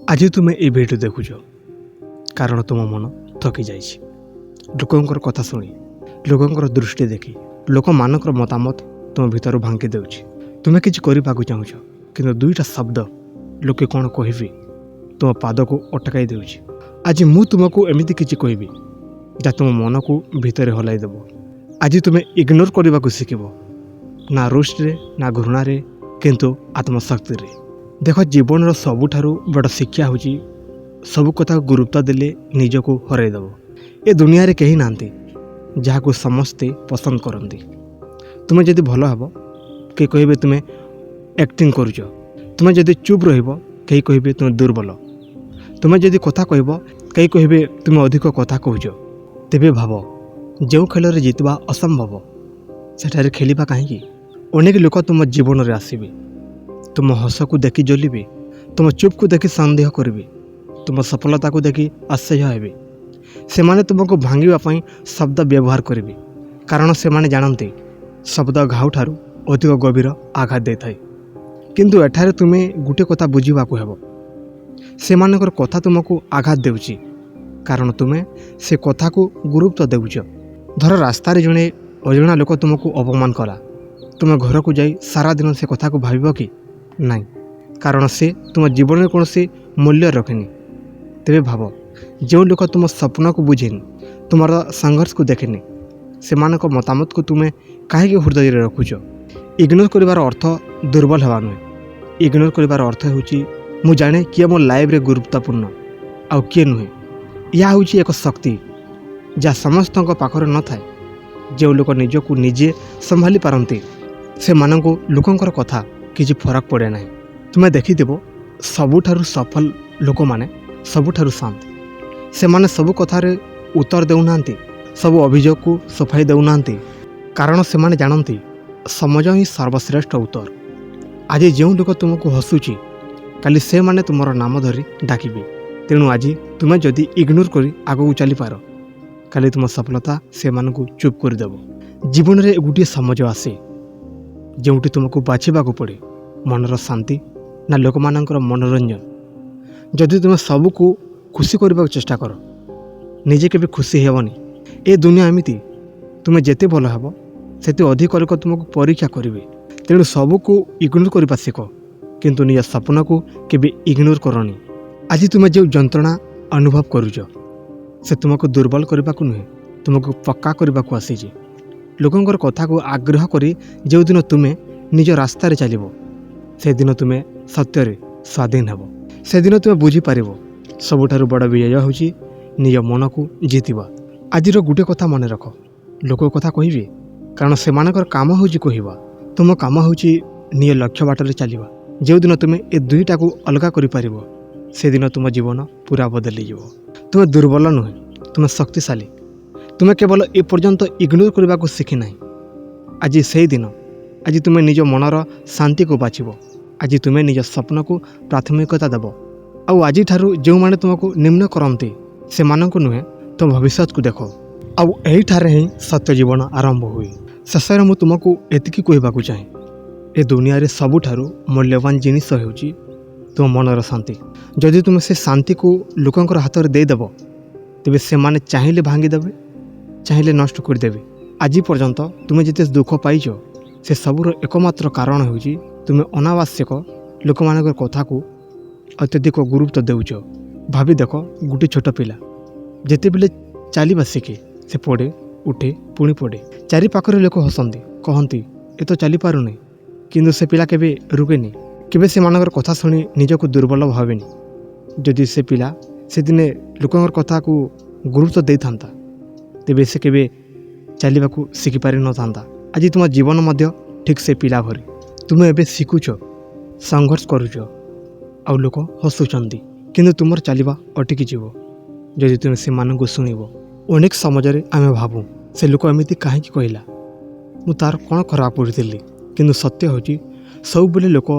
आज तुम्हें ये भिडियो देखुच कारण तुम मन थकी जाइए लोकंर कथा शुणी लोकंर दृष्टि देखी लोक मानकर मतामत तुम भीतर भांगी देउछि तुम्हें किसी करने को चाहूच कि दुईटा शब्द लोके कौन कहि तुम पाद को अटकाई देउछि। आज मु तुमको एमती किसी कहबी जहाँ तुम मन को भितर हलाई देव। आज तुम्हें इग्नोर करने को शिखब ना रोस्ट्रे ना घृणारे किंतु आत्मशक्ति रे। देख जीवन सबुठारु बड़ शिक्षा होची सब कथा गुरुत्व देले निजको हरईदेव। ए दुनिया रे कहीं नांती जहाँ को समस्ते पसंद करती। तुम्हें जदि भल हब कई कहे तुम्हें एक्टिंग करुच, तुम्हें जदि चुप रहिब कई कहे तुम्हें दुर्बल, तुम्हें जदि कथा कहब कई कहे तुम्हें अधिक कथा कहूच। तेबे भाव जो खेल रे जितवा असंभव सेठारे खेलिबा कहीं। अनेक लोक तुम जीवन रे आसीबे, तुम हस को देखि जलिबे, तुम चुप को देखि सन्देह करिबे, तुम सफलता को देखि आश्चर्य हेबे। सेमाने तुमको भांगिबा पई शब्द व्यवहार करिबे कारण सेमाने जानते शब्द घाव ठारू अधिक गभीर आघात देଥାଏ। किंतु एठारे तुमे गुटे कथा बुझिबाकू हेबो, सेमानकर कथा तुमको आघात देउछि कारण तुमे से कथा को गुरुत्व देउछ। धर रास्ता रे जणे अजणा लोक तुमको अपमान कला, तुम घर को जाई सारा दिन से कथा को भाबिब कि नहीं कारण से तुम जीवन में कौन से मूल्य रखेनी। तेरे भाव जो लोक तुम स्वप्न को बुझेनी, तुम्हारा संघर्ष को देखेनी, से मतामत को तुम्हें कहीं हृदय रखुच। इग्नोर करार अर्थ दुर्बल हवा नुहे। इग्नोर करार अर्थ हूँ जाने किए मो लाइफ रे गुरुत्वपूर्ण आउ किए नुहे। यह हूँ एक शक्ति जहाँ समस्त पाखरे न थाए। जो लोक निजको निजे संभाली पारती से मानक लोकंकर कथा किसी फरक पड़े ना। तुम्हें देखिदेव सबुठारु सफल लोक माने सबुठारु शांत। से माने सबु कथारे उत्तर देउना, सबु अभियोग को सफाई देउना कारण से माने जानती समझ ही सर्वश्रेष्ठ उत्तर। आज जो लोक तुमको हसुची काली से माने तुमर नाम धरी डाकिबे। तेणु आज तुम्हें जदि इग्नोर करी आगू चली पार काली तुम सफलता से मानकु चुप करदेव। जीवन रे गोटे समझ आसे जोटी तुमको बाछिबा को पड़े मनर शांति ना लोक मानकर मनोरंजन। जदि तुम सबको खुशी करने को चेष्टा कर निजे के भी खुशी हेबनी। ए दुनिया एमती तुम्हें जेते भल हब सेते अधिक लोक तुमको परीक्षा करेंगे। तेणु सबको इग्नोर करने शिख किंतु निज सपना को केबे इग्नोर करनी। आज तुम्हें जो जंत्रणा अनुभव करुच से तुमको दुर्बल करने को नुहे, तुमको पक्का करने को आसी। लोकंकर कथा को आग्रह करी जो दिन तुम्हें निज रास्तार चलो से दिन तुम्हें सत्य स्वाधीन हेब। से दिन तुम्हें बुझीपार सबुठारु बड़ विजय होची निज मन को जीतिबा। आज गोटे कथा मन रख, लोक कथा कहिबे कारण से काम होची कहवा, तुम काम होची निज लक्ष्य बाटर चलवा। जो दिन तुम्हें ए दुईटा को अलगा करि पारिबो से दिन तुम जीवन पूरा बदली जीवो। तुम्हें दुर्बल नुहे, तुम्हें शक्तिशाली। तुम्हें केवल ए पर्यंत इग्नोर करने को शिखी ना। आज से दिन, आज तुम्हें निज मनर शांति को बाछिब। आज तुम्हें निज स्वप्न को प्राथमिकता देव। आउ आज ठारू जो माने तुमको निम्न करते से मानक नुहे तुम भविष्य को देख। आउ एही ठारे ही सत्य जीवन आरंभ हुए। शेष में तुमको एतिकी कहवाक चाहे ए दुनिया रे सबुठारु मूल्यवान जिनिस होउची तुम मनर शांति। जदि तुम से शांति को लोकंकर हाथ में देदेव तेबे से माने चाहिए भांगीदेवे, चाहिए नष्ट करदेवे। आज पर्यंत तुम्हें जिते दुख पाइछ से सबूर एकमात्र कारण होउची तुम्हें अनावश्यक लोक मानकर कथा को अत्यधिक गुरुत्व देउछ। भाभी देख गोटे छोट पिला जेते बेले चलवा शिखे से पड़े उठे पुणी पड़े। चारि पाखरे लोक हसंती कहती ए तो चली पारुनी, किंतु से पिला केबे रुकेनी, केबे से मानकर कथा शुणी निजको दुर्बल भावेनी। जदि से पिला से दिने लोकंकर कथा को गुरुत्व दे थांता तेबे से केबे चलवा को शिखि पारि न थांता। आज तुम जीवन मध्य ठीक से पिला भरी तुम्हें एबे शिखुच, संघर्ष करुच आउ लोक हसुचंती किंतु तुमर चलवा अटकी जीव जदि तुम से मानक शुणव। अनेक समझे आम भावु से लोक एमती कहीं कहला मु तार कौन खराब पड़ी, किंतु सत्य हूँ सब बेले लोक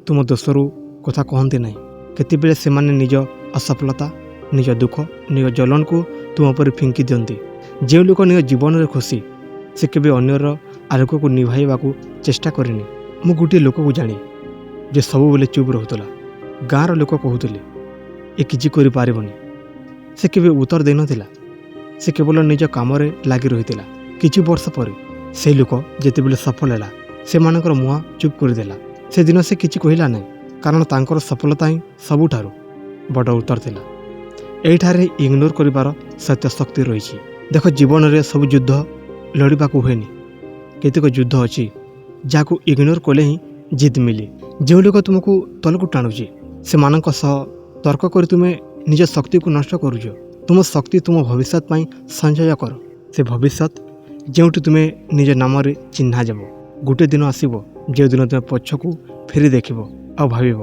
तुम दोषरू कथा कहते ना। केतेबेले से माने निज असफलता, निज दुख, निज जलन को तुम पर फिंकी दियंती। जो लोक निज जीवन में खुशी से केबे अन्यर आलोक को निभाइबा को चेष्टा करेनि। मु गोटे लोक को जानी जे सब बेले चुप रोला। गाँवर लोक कहते ଏ କିଛି କରିପାରିବନି। ସେ କେବେ ଉତ୍ତର ଦେଇନଥିଲା। ସେ କେବଳ ନିଜ କାମରେ ଲାଗି ରହିଥିଲା। କିଛି ବର୍ଷ ପରେ ସେହି ଲୋକ ଯେତେବେଳେ ସଫଳ ହେଲା ସେମାନଙ୍କର ମୁହଁ ଚୁପ୍ କରିଦେଲା। ସେଦିନ ସେ କିଛି କହିଲା ନାହିଁ, କାରଣ ତାଙ୍କର ସଫଳତା ହିଁ ସବୁଠାରୁ ବଡ଼ ଉତ୍ତର ଥିଲା। ଏଇଠାରେ ଇଗ୍ନୋର କରିବାର ସତ୍ୟ ଶକ୍ତି ରହିଛି। ଦେଖ, ଜୀବନରେ ସବୁ ଯୁଦ୍ଧ ଲଢ଼ିବାକୁ ହୁଏନି। କେତେକ ଯୁଦ୍ଧ ଅଛି ଯାହାକୁ ଇଗ୍ନୋର କଲେ ହିଁ ଜିତ୍ ମିଳେ। ଯେଉଁ ଲୋକ ତୁମକୁ ତଳକୁ ଟାଣୁଛି ସେମାନଙ୍କ ସହ ତର୍କ କରି ତୁମେ ନିଜ ଶକ୍ତିକୁ ନଷ୍ଟ କରୁଛ। ତୁମ ଶକ୍ତି ତୁମ ଭବିଷ୍ୟତ ପାଇଁ ସଞ୍ଚୟ କର। ସେ ଭବିଷ୍ୟତ ଯେଉଁଠି ତୁମେ ନିଜ ନାମରେ ଚିହ୍ନା যাব। ଗୋଟିଏ ଦିନ ଆସିବ ଯେଉଁଦିନ ତୁମେ ପଛକୁ ଫେରି ଦେଖିବ ଆଉ ଭାବିବ,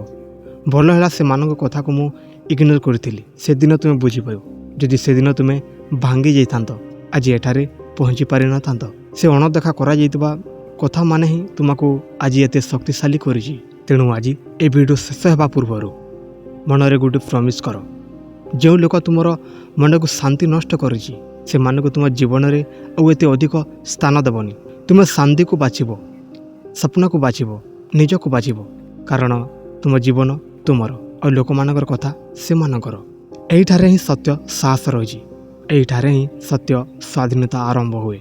ଭଲ ହେଲା ସେମାନଙ୍କ କଥାକୁ ମୁଁ ଇଗ୍ନୋର କରିଥିଲି। ସେଦିନ ତୁମେ ବୁଝିପାରିବ, ଯଦି ସେଦିନ ତୁମେ ଭାଙ୍ଗି ଯାଇଥାନ୍ତ ଆଜି ଏଠାରେ ପହଞ୍ଚି ପାରିନଥାନ୍ତ। ସେ ଅଣଦେଖା କରାଯାଇଥିବା କଥା ମାନେ ହିଁ ତୁମକୁ ଆଜି ଏତେ ଶକ୍ତିଶାଳୀ କରିଛି। ତେଣୁ ଆଜି ଏ ଭିଡ଼ିଓ ଶେଷ ହେବା ପୂର୍ବରୁ ମନରେ ଗୋଟେ ପ୍ରମିସ୍ କର। ଯେଉଁ ଲୋକ ତୁମର ମନକୁ ଶାନ୍ତି ନଷ୍ଟ କରିଛି ସେମାନଙ୍କୁ ତୁମ ଜୀବନରେ ଆଉ ଏତେ ଅଧିକ ସ୍ଥାନ ଦେବନି। ତୁମେ ଶାନ୍ତିକୁ ବାଛିବ, ସ୍ୱପ୍ନକୁ ବାଛିବ, ନିଜକୁ ବାଛିବ, କାରଣ ତୁମ ଜୀବନ ତୁମର ଆଉ ଲୋକମାନଙ୍କର କଥା ସେମାନଙ୍କର। ଏଇଠାରେ ହିଁ ସତ୍ୟ ସାହସ ରହିଛି। ଏଇଠାରେ ହିଁ ସତ୍ୟ ସ୍ୱାଧୀନତା ଆରମ୍ଭ ହୁଏ।